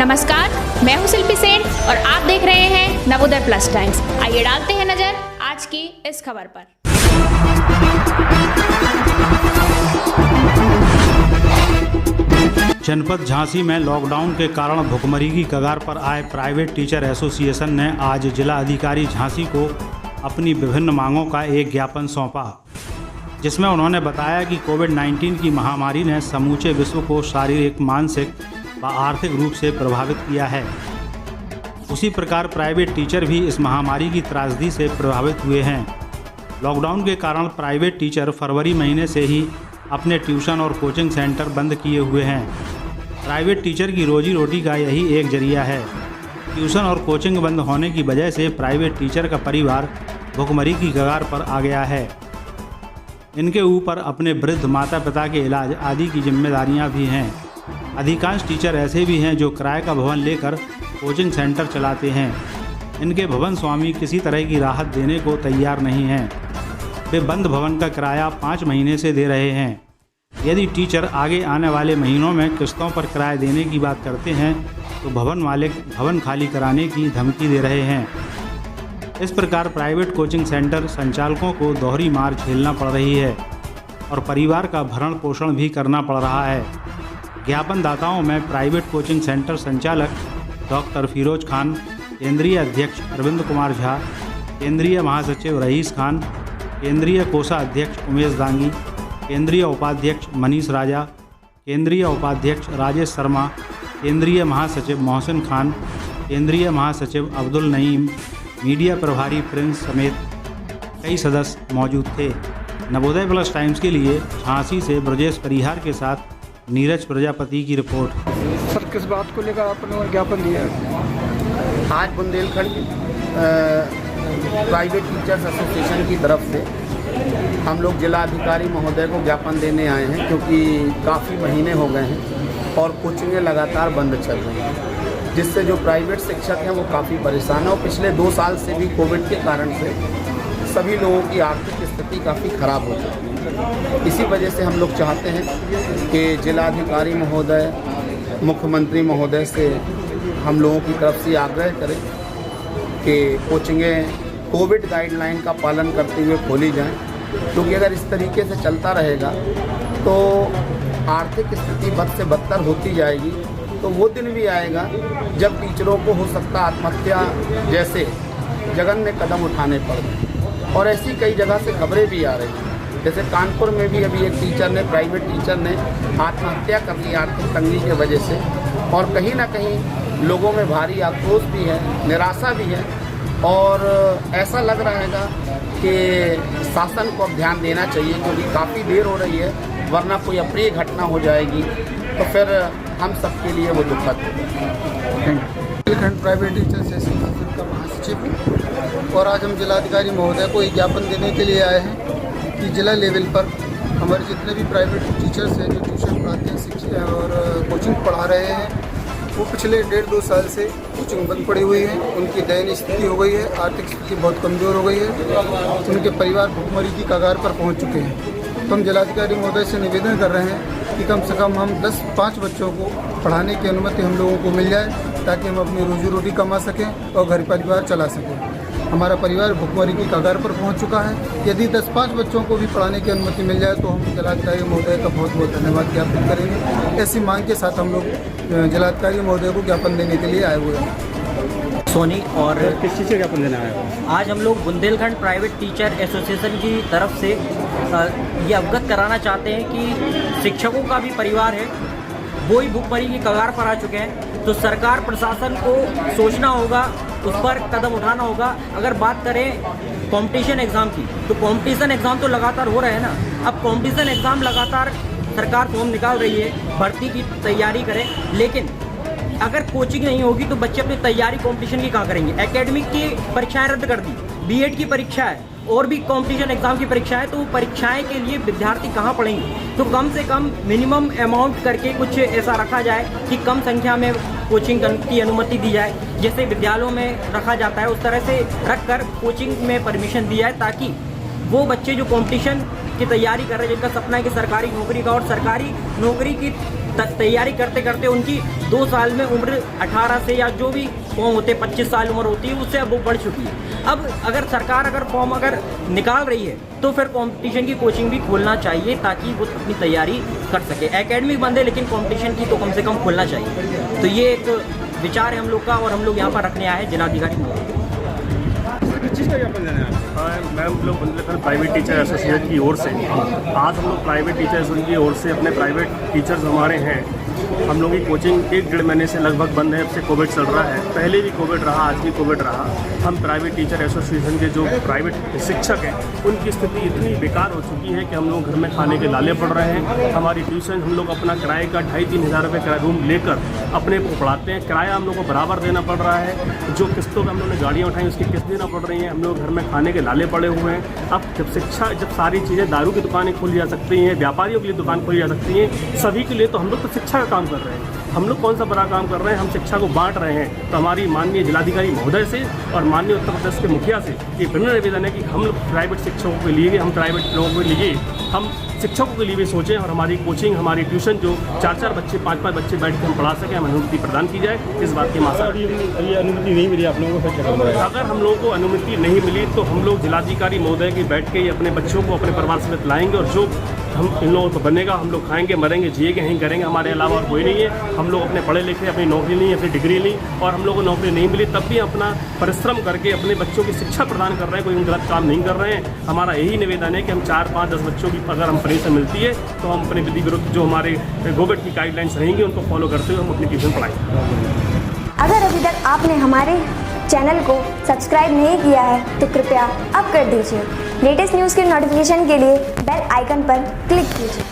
नमस्कार, मैं हूं शिल्पी सेन और आप देख रहे हैं नवोदय प्लस टाइम्स। आइए डालते हैं नजर आज की इस खबर पर। जनपद झांसी में लॉकडाउन के कारण भुखमरी की कगार पर आए प्राइवेट टीचर एसोसिएशन ने आज जिला अधिकारी झांसी को अपनी विभिन्न मांगों का एक ज्ञापन सौंपा, जिसमें उन्होंने बताया कि कोविड-19 की महामारी ने समूचे विश्व को शारीरिक, मानसिक व आर्थिक रूप से प्रभावित किया है। उसी प्रकार प्राइवेट टीचर भी इस महामारी की त्रासदी से प्रभावित हुए हैं। लॉकडाउन के कारण प्राइवेट टीचर फरवरी महीने से ही अपने ट्यूशन और कोचिंग सेंटर बंद किए हुए हैं। प्राइवेट टीचर की रोजी रोटी का यही एक जरिया है। ट्यूशन और कोचिंग बंद होने की वजह से प्राइवेट टीचर का परिवार भुखमरी की कगार पर आ गया है। इनके ऊपर अपने वृद्ध माता पिता के इलाज आदि की जिम्मेदारियां भी हैं। अधिकांश टीचर ऐसे भी हैं जो किराए का भवन लेकर कोचिंग सेंटर चलाते हैं। इनके भवन स्वामी किसी तरह की राहत देने को तैयार नहीं हैं। वे बंद भवन का किराया 5 महीने से दे रहे हैं। यदि टीचर आगे आने वाले महीनों में किस्तों पर किराया देने की बात करते हैं तो भवन मालिक भवन खाली कराने की धमकी दे रहे हैं। इस प्रकार प्राइवेट कोचिंग सेंटर संचालकों को दोहरी मार झेलना पड़ रही है और परिवार का भरण पोषण भी करना पड़ रहा है। ज्ञापन दाताओं में प्राइवेट कोचिंग सेंटर संचालक डॉक्टर फिरोज खान, केंद्रीय अध्यक्ष अरविंद कुमार झा, केंद्रीय महासचिव रईस खान, केंद्रीय कोषाध्यक्ष उमेश दांगी, केंद्रीय उपाध्यक्ष मनीष राजा, केंद्रीय उपाध्यक्ष राजेश शर्मा, केंद्रीय महासचिव मोहसिन खान, केंद्रीय महासचिव अब्दुल नईम, मीडिया प्रभारी प्रिंस समेत कई सदस्य मौजूद थे। नवोदय प्लस टाइम्स के लिए झांसी से ब्रजेश परिहार के साथ नीरज प्रजापति की रिपोर्ट। सर, किस बात को लेकर आपने ज्ञापन दिया है? आज बुंदेलखंड प्राइवेट टीचर्स एसोसिएशन की तरफ से हम लोग जिला अधिकारी महोदय को ज्ञापन देने आए हैं, क्योंकि काफ़ी महीने हो गए हैं और कोचिंगें लगातार बंद चल रही हैं, जिससे जो प्राइवेट शिक्षक हैं वो काफ़ी परेशान हैं और पिछले 2 साल से भी कोविड के कारण से सभी लोगों की आर्थिक स्थिति काफ़ी ख़राब हो चुकी है। इसी वजह से हम लोग चाहते हैं कि जिलाधिकारी महोदय, मुख्यमंत्री महोदय से हम लोगों की तरफ से आग्रह करें कि कोचिंगें कोविड गाइडलाइन का पालन करते हुए खोली जाएं, क्योंकि अगर इस तरीके से चलता रहेगा तो आर्थिक स्थिति बद से बदतर होती जाएगी। तो वो दिन भी आएगा जब टीचरों को हो सकता आत्महत्या जैसे जघन्य कदम उठाने पड़े, और ऐसी कई जगह से खबरें भी आ रही हैं। जैसे कानपुर में भी अभी एक टीचर ने, प्राइवेट टीचर ने आत्महत्या कर ली आर्थिक तंगी की वजह से, और कहीं ना कहीं लोगों में भारी आक्रोश भी है, निराशा भी है, और ऐसा लग रहा है कि शासन को अब ध्यान देना चाहिए, क्योंकि काफ़ी देर हो रही है, वरना कोई अप्रिय घटना हो जाएगी तो फिर हम सबके लिए वो दुखद है। बुंदेलखंड प्राइवेट टीचर्स एसोसिएशन का महासचिव हूँ और आज हम जिलाधिकारी महोदय को एक ज्ञापन देने के लिए आए हैं कि जिला लेवल पर हमारे जितने भी प्राइवेट टीचर्स हैं जो ट्यूशन पढ़ाते हैं, शिक्षा और कोचिंग पढ़ा रहे हैं, वो पिछले 1.5-2 साल से कोचिंग बंद पड़ी हुई है। उनकी दयनीय स्थिति हो गई है, आर्थिक स्थिति बहुत कमज़ोर हो गई है, उनके परिवार भुखमरी की कगार पर पहुंच चुके हैं। तो हम जिलाधिकारी महोदय से निवेदन कर रहे हैं कि कम से कम हम 10-5 बच्चों को पढ़ाने की अनुमति हम लोगों को मिल जाए, ताकि हम अपनी रोजी रोटी कमा सकें और घर परिवार चला सकें। हमारा परिवार भुखमरी की कगार पर पहुंच चुका है। यदि 10-5 बच्चों को भी पढ़ाने की अनुमति मिल जाए तो हम जिलाधिकारी महोदय का बहुत बहुत धन्यवाद ज्ञापित करेंगे। ऐसी मांग के साथ हम लोग जिलाधिकारी महोदय को ज्ञापन देने के लिए आए हुए हैं। सोनी और किस चीज़ से ज्ञापन देना है? आज हम लोग बुंदेलखंड प्राइवेट टीचर एसोसिएशन की तरफ से ये अवगत कराना चाहते हैं कि शिक्षकों का भी परिवार है, वो ही भुखमरी की कगार पर आ चुके हैं। तो सरकार प्रशासन को सोचना होगा, उस पर कदम उठाना होगा। अगर बात करें कंपटीशन एग्ज़ाम की, तो कंपटीशन एग्ज़ाम तो लगातार हो रहे हैं ना। अब कंपटीशन एग्ज़ाम लगातार सरकार फॉर्म निकाल रही है, भर्ती की तैयारी करें, लेकिन अगर कोचिंग नहीं होगी तो बच्चे अपनी तैयारी कंपटीशन की कहाँ करेंगे? एकेडमिक की परीक्षाएं रद्द कर दी, बीएड की परीक्षा है और भी कंपटीशन एग्जाम की परीक्षा है, तो परीक्षाएं के लिए विद्यार्थी कहाँ पढ़ेंगे? तो कम से कम मिनिमम अमाउंट करके कुछ ऐसा रखा जाए कि कम संख्या में कोचिंग की अनुमति दी जाए, जैसे विद्यालयों में रखा जाता है उस तरह से रखकर कोचिंग में परमिशन दी जाए, ताकि वो बच्चे जो कंपटीशन की तैयारी कर रहे हैं, जिनका सपना है कि सरकारी नौकरी का, और सरकारी नौकरी की तैयारी करते करते उनकी 2 साल में उम्र 18 से या जो भी फॉर्म होते 25 साल उम्र होती है उससे अब वो बढ़ चुकी है। अब अगर सरकार अगर फॉर्म अगर निकाल रही है तो फिर कंपटीशन की कोचिंग भी खोलना चाहिए ताकि वो अपनी तैयारी कर सके। एकेडमिक बंद है लेकिन कंपटीशन की तो कम से कम खोलना चाहिए। तो ये एक विचार है हम लोग का और हम लोग यहाँ पर रखने आए हैं जिलाधिकारी महोदय। किस चीज़ का ज्ञापन देना है? मैं हम लोग बुंदेलखंड प्राइवेट टीचर एसोसिएशन की ओर से आज हम लोग प्राइवेट टीचर एसोसिएशन की ओर से अपने प्राइवेट टीचर्स हमारे हैं, हम लोगों की कोचिंग 1-1.5 महीने से लगभग बंद है। अब से कोविड चल रहा है, पहले भी कोविड रहा, आज भी कोविड रहा। हम प्राइवेट टीचर एसोसिएशन के जो प्राइवेट शिक्षक हैं उनकी स्थिति इतनी बेकार हो चुकी है कि हम लोग घर में खाने के लाले पड़ रहे हैं। हमारी ट्यूशन हम लोग अपना किराए का 2,500-3 हज़ार रुपये किराया रूम लेकर अपने को पढ़ाते हैं। किराया हम लोग को बराबर देना पड़ रहा है। जो किस्तों में हम लोगों ने गाड़ियाँ उठाई उसकी किस्त देना पड़ रही है। हम लोग घर में खाने के लाले पड़े हुए हैं। अब जब सारी चीज़ें दारू की दुकानें खोली जा सकती हैं, व्यापारियों के लिए दुकान खोली जा सकती हैं, सभी के लिए, तो हम लोग तो शिक्षा का काम कर रहे हैं। हम लोग कौन सा बड़ा काम कर रहे हैं? हम शिक्षा को बांट रहे हैं। तो हमारी माननीय जिलाधिकारी महोदय से और माननीय उत्तर प्रदेश के मुखिया से ये विनम्र निवेदन है कि हम लोग प्राइवेट शिक्षकों के लिए, हम प्राइवेट लोगों के लिए, हम शिक्षकों के लिए भी सोचें और हमारी कोचिंग, हमारी ट्यूशन जो 4-4 बच्चे, 5-5 बच्चे बैठ के हम पढ़ा सकें, हमें अनुमति प्रदान की जाए। इस बात की मांग। ये अनुमति नहीं मिली आप लोगों को? अगर हम लोगों को अनुमति नहीं मिली तो हम लोग जिलाधिकारी महोदय के बैठ के अपने बच्चों को अपने परिवार समेत लाएंगे और जो हम इन लोगों को बनेगा हम लोग खाएंगे, मरेंगे, जिएंगे, यहीं करेंगे। हमारे अलावा और कोई नहीं है। हम लोग अपने पढ़े लिखे, अपनी नौकरी नहीं, अपनी डिग्री ली और हम लोग को नौकरी नहीं मिली तब भी अपना परिश्रम करके अपने बच्चों की शिक्षा प्रदान कर रहे हैं। कोई गलत काम नहीं कर रहे हैं। हमारा यही निवेदन है कि हम 4-5-10 बच्चों की अगर हम परमिशन मिलती है तो हम अपने विधि विरुद्ध जो हमारे गवर्नमेंट की गाइडलाइंस रहेंगी उनको फॉलो करते हुए हम अपनी ट्यूशन पढ़ाएंगे। अगर अभी तक आपने हमारे चैनल को सब्सक्राइब नहीं किया है तो कृपया अब कर दीजिए। लेटेस्ट न्यूज़ के नोटिफिकेशन के लिए बेल आइकन पर क्लिक कीजिए।